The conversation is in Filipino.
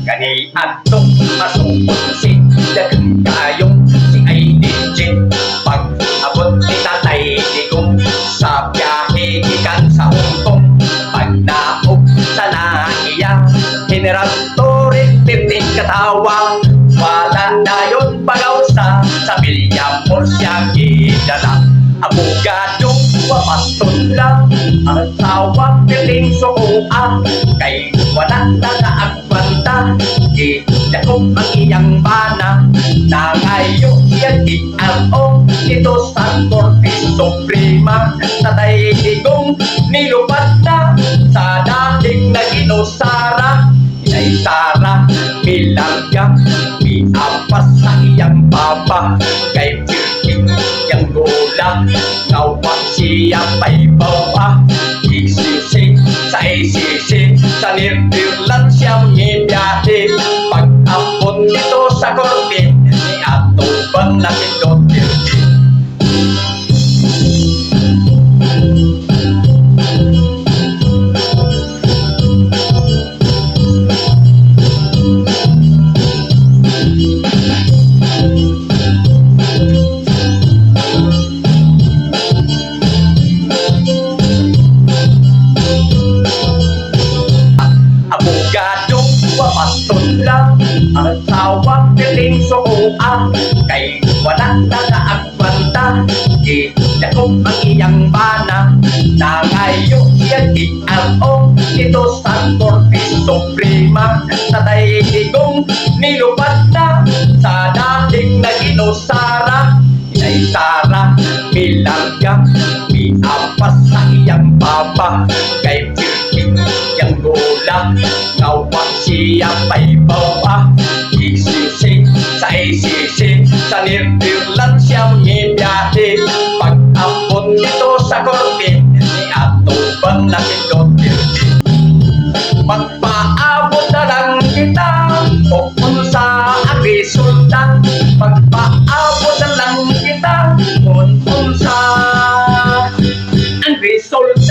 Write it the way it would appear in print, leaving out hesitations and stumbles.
Kani atong masungkot si dagang kayong si ay legit. Pag abot ni Tatay Digong sa biyahe ikan sa Hong Kong, pag naog sa naiya General Torres 15 katawa, wala na yun pagaw sa William siya gidala. Abogadong wapaston lang ang asawa piling sukuan, kay wala na naagbanta idakop ang iyang bana. Nangayo yan i-along dito sa Korte Suprema. Tatay Digong nilupat na sa dating na ginusara. Inay Sara Milagya miapas sa iyang papa, kay Pilping yang lola ngawa siya pa'y bawa. ICC sa ICC sa Netherlands siyang ngibiyahe. Pag abot dito sa korte ni atubang na si Duterte. Wapaston ang asawa piling sukuan, kay wala na naagbanta idakop ang iyang bana. Nangayo yan i-along dito sa Korte Suprema. Tatay Digong nilupat na sa dating na ginusara. Inay Sara Milagya miapas sa iyang papa, kay Pilping yang lola ngawa siya pa'y bawa. ICC sa ICC sa Netherlands siyang ngibiyahe. Pag abot dito sa korte ni atubang na si Duterte. Magpaabot na lang kita kung sa resulta. Magpaabot na lang kita kung sa ang resulta.